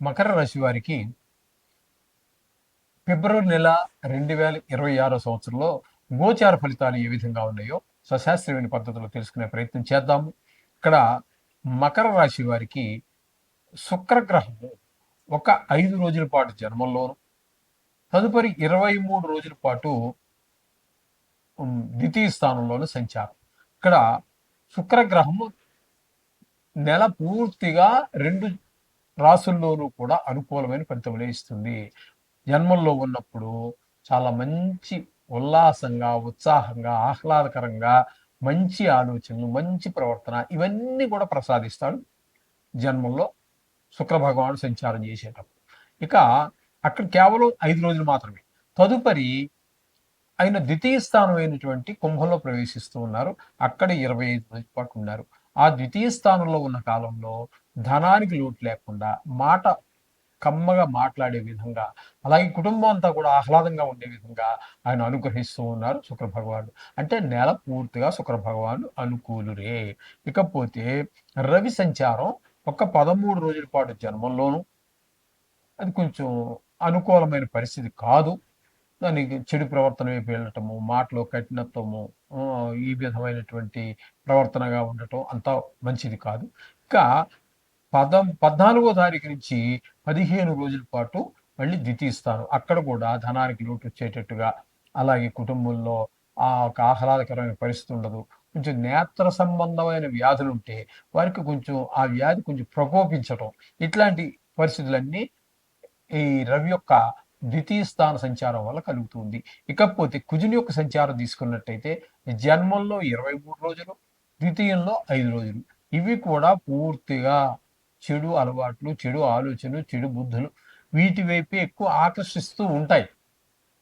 మకర రాశి వారికి ఫిబ్రవరి నెల 2026 సంవత్సరంలో గోచార ఫలితాలు ఏ విధంగా ఉన్నాయో సశాస్త్రీయమైన పద్ధతిలో తెలుసుకునే ప్రయత్నం చేద్దాము. ఇక్కడ మకర రాశి వారికి శుక్రగ్రహము ఒక 5 రోజుల పాటు జన్మంలోను, తదుపరి 23 రోజుల పాటు ద్వితీయ స్థానంలోను సంచారం. ఇక్కడ శుక్రగ్రహము నెల పూర్తిగా 2 రాసుల్లోనూ కూడా అనుకూలమైన ఫలితములే ఇస్తుంది. జన్మంలో ఉన్నప్పుడు చాలా మంచి ఉల్లాసంగా, ఉత్సాహంగా, ఆహ్లాదకరంగా, మంచి ఆలోచనలు, మంచి ప్రవర్తన ఇవన్నీ కూడా ప్రసాదిస్తాడు జన్మంలో శుక్ర భగవానుడు సంచారం చేసేటప్పుడు. ఇక అక్కడ కేవలం 5 రోజులు మాత్రమే. తదుపరి ఆయన ద్వితీయ స్థానం అయినటువంటి కుంభంలో ప్రవేశిస్తూ ఉన్నారు. అక్కడ 25 రోజుల పాటు ఉన్నారు. ఆ ద్వితీయ స్థానంలో ఉన్న కాలంలో ధనానికి లోటు లేకుండా, మాట కమ్మగా మాట్లాడే విధంగా, అలాగే కుటుంబం అంతా కూడా ఆహ్లాదంగా ఉండే విధంగా ఆయన అనుగ్రహిస్తూ ఉన్నారు శుక్ర భగవానుడు. అంటే నెల పూర్తిగా శుక్ర భగవానుడు అనుకూలురే. ఇకపోతే రవి సంచారం ఒక 13 రోజుల పాటు జన్మంలోను, అది కొంచెం అనుకూలమైన పరిస్థితి కాదు. దానికి చెడు ప్రవర్తన వైపు వెళ్ళటము, మాటలో కఠినత్వము, ఈ విధమైనటువంటి ప్రవర్తనగా ఉండటం అంతా మంచిది కాదు. ఇంకా 14వ తారీఖు నుంచి 15 రోజుల పాటు మళ్ళీ ద్వితీయ స్థానం. అక్కడ కూడా ధనానికి లోటు వచ్చేటట్టుగా, అలాగే కుటుంబంలో ఒక ఆహ్లాదకరమైన పరిస్థితి ఉండదు. కొంచెం నేత్ర సంబంధమైన వ్యాధులుంటే వారికి కొంచెం ఆ వ్యాధి కొంచెం ప్రకోపించటం, ఇట్లాంటి పరిస్థితులన్నీ ఈ రవి యొక్క ద్వితీయ స్థాన సంచారం వల్ల కలుగుతుంది. ఇకపోతే కుజుని యొక్క సంచారం తీసుకున్నట్టయితే జన్మంలో 23 రోజులు, ద్వితీయంలో 5 రోజులు. ఇవి కూడా పూర్తిగా చెడు అలవాట్లు, చెడు ఆలోచనలు, చెడు బుద్ధులు వీటి వైపే ఎక్కువ ఆకర్షిస్తూ ఉంటాయి.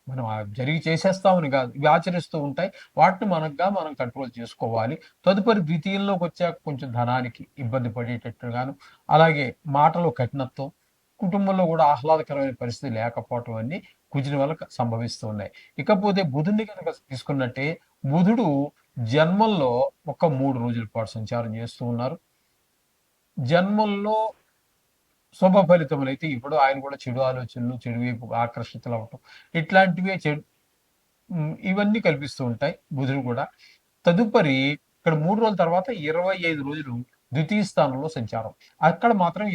మనం జరిగి చేసేస్తామని కాదు, ఇవి ఆచరిస్తూ ఉంటాయి. వాటిని మనం కంట్రోల్ చేసుకోవాలి. తదుపరి ద్వితీయంలోకి వచ్చాక కొంచెం ధనానికి ఇబ్బంది పడేటట్టుగాను, అలాగే మాటలో కఠినత్వం, కుటుంబంలో కూడా ఆహ్లాదకరమైన పరిస్థితి లేకపోవటం అన్నీ కుజుని వల్ల సంభవిస్తూ ఉన్నాయి. ఇకపోతే బుధుడిని కనుక తీసుకున్నట్టే బుధుడు జన్మంలో ఒక 3 రోజుల పాటు సంచారం చేస్తూ ఉన్నారు. జన్మంలో శుభ ఫలితములైతే ఇప్పుడు ఆయన కూడా చెడు ఆలోచనలు, చెడు వైపు ఆకర్షితులు అవ్వటం, ఇట్లాంటివే ఇవన్నీ కల్పిస్తూ ఉంటాయి బుధుడు కూడా. తదుపరి ఇక్కడ 3 రోజుల తర్వాత 25 రోజులు ద్వితీయ స్థానంలో సంచారం. అక్కడ మాత్రం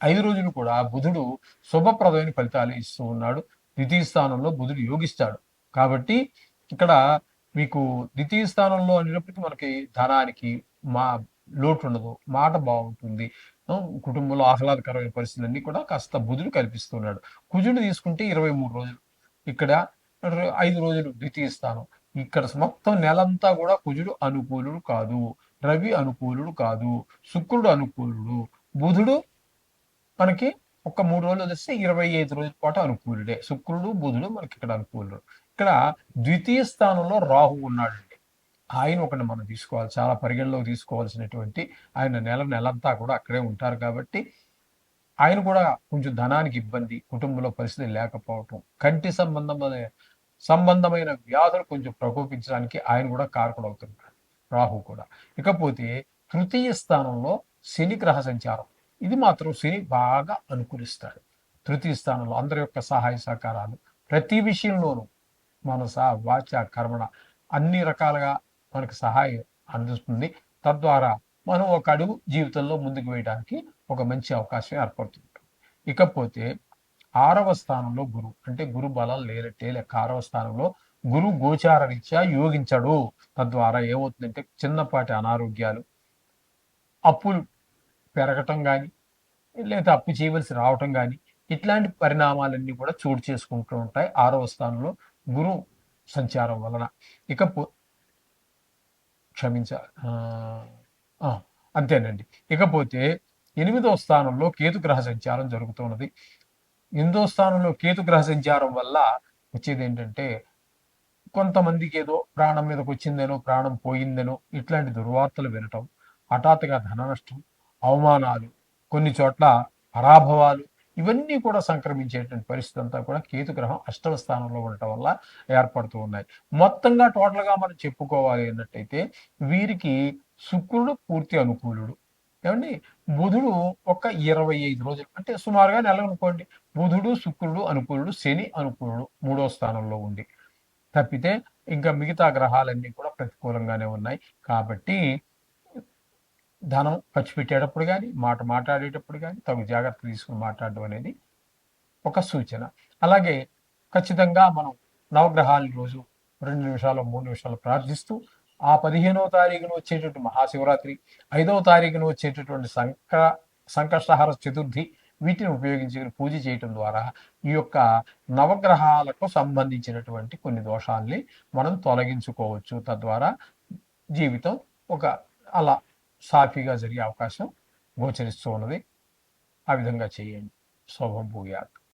5 రోజులు కూడా బుధుడు శుభప్రదమైన ఫలితాలు ఇస్తూ ఉన్నాడు. ద్వితీయ స్థానంలో బుధుడు యోగిస్తాడు. కాబట్టి ఇక్కడ మీకు ద్వితీయ స్థానంలో అనేటప్పటికి మనకి ధనానికి మా లోటు ఉండదు. మాట బాగుంటుంది. కుటుంబంలో ఆహ్లాదకరమైన పరిస్థితులన్నీ కూడా కాస్త బుధుడు కల్పిస్తున్నాడు. కుజుడు తీసుకుంటే 23 రోజులు. ఇక్కడ 5 రోజులు ద్వితీయ స్థానం. ఇక్కడ మొత్తం నెలంతా కూడా కుజుడు అనుకూలుడు కాదు. రవి అనుకూలుడు కాదు. శుక్రుడు అనుకూలుడు. బుధుడు మనకి ఒక 3 రోజులు వదిలేస్తే 25 రోజుల పాటు అనుకూలుడే. శుక్రుడు, బుధుడు మనకి ఇక్కడ అనుకూలుడు. ఇక్కడ ద్వితీయ స్థానంలో రాహువు ఉన్నాడండి. ఆయన ఒకటి మనం తీసుకోవాలి. చాలా పరిగణలోకి తీసుకోవాల్సినటువంటి, ఆయన నెలంతా కూడా అక్కడే ఉంటారు కాబట్టి, ఆయన కూడా కొంచెం ధనానికి ఇబ్బంది, కుటుంబంలో పరిస్థితి లేకపోవటం, కంటి సంబంధమైన వ్యాధులు కొంచెం ప్రకోపించడానికి ఆయన కూడా కారకుడవుతున్నాడు, రాహు కూడా. ఇకపోతే తృతీయ స్థానంలో శని గ్రహ సంచారం. ఇది మాత్రం శని బాగా అనుకూలిస్తాడు. తృతీయ స్థానంలో అందరి యొక్క సహాయ సహకారాలు, ప్రతి విషయంలోనూ మనస, వాచ, కర్మణ అన్ని రకాలుగా మనకు సహాయం అందిస్తుంది. తద్వారా మనం ఒక అడుగు జీవితంలో ముందుకు వేయడానికి ఒక మంచి అవకాశం ఏర్పడుతుంది. ఇకపోతే 6వ స్థానంలో గురువు, అంటే గురు బలం లేనట్టే లెక్క. 6వ స్థానంలో గురువు గోచార రీత్యా యోగించడు. తద్వారా ఏమవుతుందంటే చిన్నపాటి అనారోగ్యాలు, అప్పులు పెరగటం కానీ, లేదా అప్పు చేయవలసి రావటం కానీ, ఇట్లాంటి పరిణామాలన్నీ కూడా చోటు చేసుకుంటూ ఉంటాయి 6వ స్థానంలో గురు సంచారం వలన. ఇకపో క్షమించాలి. అంతేనండి. ఇకపోతే 8వ స్థానంలో కేతు గ్రహ సంచారం జరుగుతున్నది. 8వ స్థానంలో కేతు గ్రహ సంచారం వల్ల వచ్చేది ఏంటంటే, కొంతమందికి ఏదో ప్రాణం మీదకి వచ్చిందనో, ప్రాణం పోయిందనో ఇట్లాంటి దుర్వార్తలు వినటం, హఠాత్తుగా ధన నష్టం, అవమానాలు, కొన్ని చోట్ల పరాభవాలు, ఇవన్నీ కూడా సంక్రమించేటువంటి పరిస్థితి అంతా కూడా కేతుగ్రహం 8వ స్థానంలో ఉండటం వల్ల ఏర్పడుతూ ఉన్నాయి. మొత్తంగా టోటల్‌గా మనం చెప్పుకోవాలి అన్నట్టయితే వీరికి శుక్రుడు పూర్తి అనుకూలుడు. ఏవండీ? బుధుడు ఒక 25 రోజులు అంటే సుమారుగా నెల అనుకోండి. బుధుడు, శుక్రుడు అనుకూలుడు, శని అనుకూలుడు మూడో స్థానంలో ఉండి. తప్పితే ఇంకా మిగతా గ్రహాలన్నీ కూడా ప్రతికూలంగానే ఉన్నాయి. కాబట్టి ధనం ఖర్చు పెట్టేటప్పుడు గాని, మాట మాట్లాడేటప్పుడు గాని తగు జాగ్రత్తలు తీసుకొని మాట్లాడడం అనేది ఒక సూచన. అలాగే ఖచ్చితంగా మనం నవగ్రహాలని రోజు 2 నిమిషాలు, 3 నిమిషాలు ప్రార్థిస్తూ, ఆ 15వ తారీఖున వచ్చేటటువంటి మహాశివరాత్రి, 5వ తారీఖున వచ్చేటటువంటి సంకష్టహర చతుర్థి వీటిని ఉపయోగించి పూజ చేయటం ద్వారా ఈ యొక్క నవగ్రహాలకు సంబంధించినటువంటి కొన్ని దోషాల్ని మనం తొలగించుకోవచ్చు. తద్వారా జీవితం ఒక అలా సాఫీగా జరిగే అవకాశం గోచరిస్తూ ఉన్నది. ఆ విధంగా చేయండి. శుభం భూయాత్.